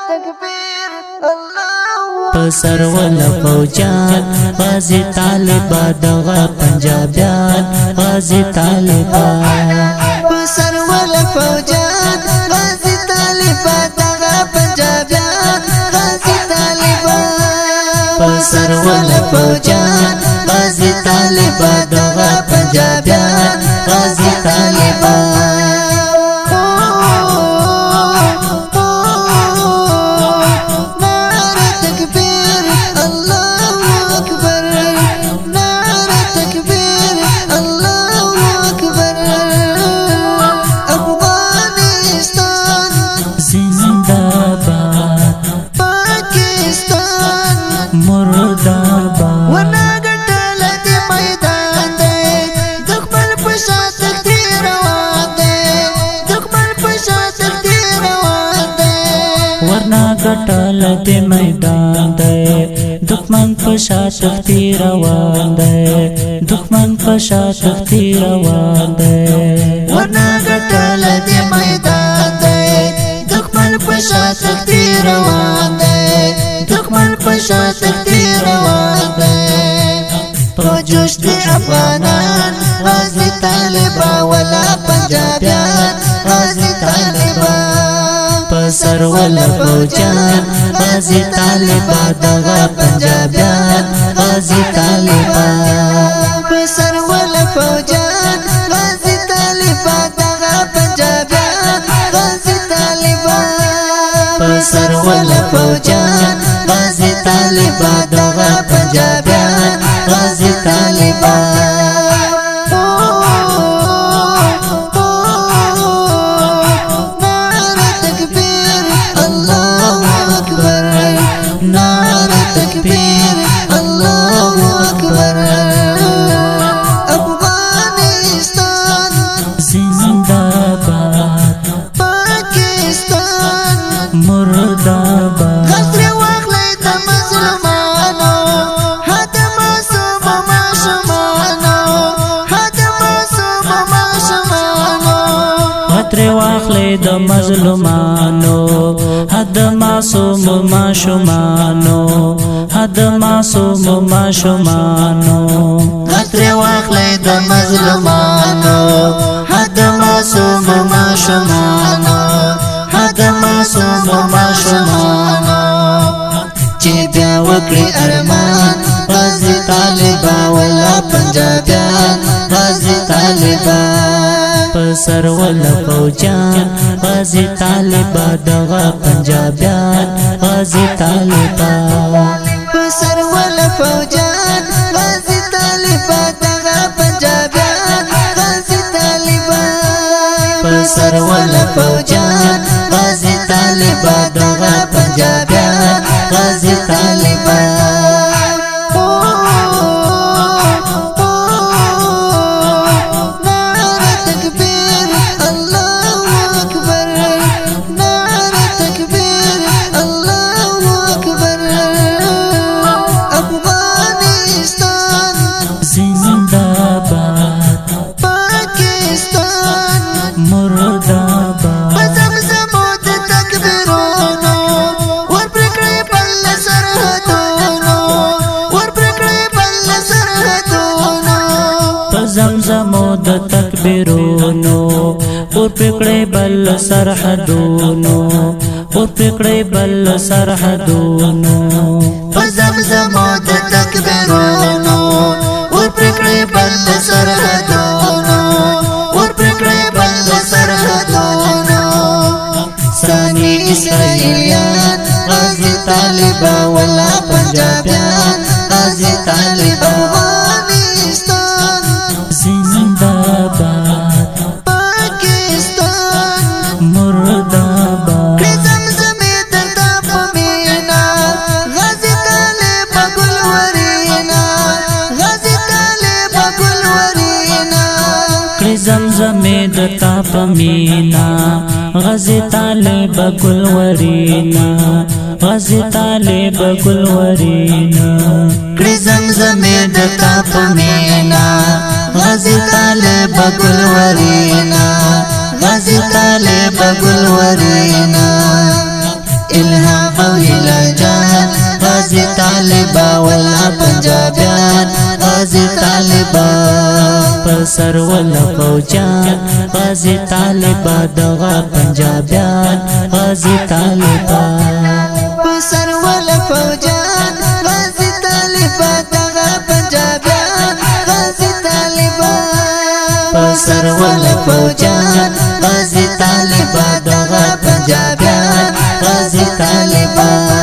تکبیر الله پسر ولا فوجان غازی طالبان دغه پنجابیان غازی طالبان پسر ولا فوجان غازی طالبان دغه پنجابیان غازی طالبان پسر ولا فوجان غازی طالبان دغه پنجابیان غازی طالبان ګټل د میدان دی دښمن په شا تختی روان دی دښمن په شا تختی روان دی ورنه ګټل د میدان دی دښمن په شا تختی روان دی دښمن په شا تختی روان دی په جوش د افغانان غازی طالبان ولا پنجابیان غازی طالبان پسر ولا فوجان غازی طالبان دغه پنجابیان غازی طالبان پسر ولا فوجان غازی طالبان دغه پنجابیان غازی طالبان پسر ولا فوجان غازی طالبان دغه پنجابیان غازی طالبان د مظلومانو حد معصوم ماشومانو حد معصوم ماشومانو خطر واخلې د مظلومانو حد معصوم ماشومانو حد معصوم ماشومانو چې بیا وکړي ارمان غازی طالبان ولا پنجابیان غازی طالبان پسر ولا فوجان غازی طالبان دغه پنجابیان غازی طالبان پسر ولا فوجان غازی طالبان دغه پنجابیان غازی طالبان پسر ولا فوجان غازی طالبان دغه پنجابیان غازی طالبان زمزمو د تکبیرونو اور پکړې بل سرحدونو اور پکړې بل سرحدونو زمزمو د تکبیرونو اور پکړې بل سرحدونو اور پکړې بل سرحدونو ثاني اسرائیلیان غازی طالبان ولا پنجابیان غازی طالبان زمزمې د تا په مینا غازی طالب ګل ورینا غازی طالب ګل ورینا کړي زمزمې د تا په مینا غازی طالب ګل ورینا غازی طالب ګل ورینا الهام او هلاجان غازی طالبا ولا پنجابیان غازی طالبا پسر ولا فوجان غازی طالبا دغا پنجابیان غازی طالبا پسر ولا فوجان غازی طالبا دغا پنجابیان غازی طالبا پسر ولا فوجان غازی طالبا دغا پنجابیان غازی طالبا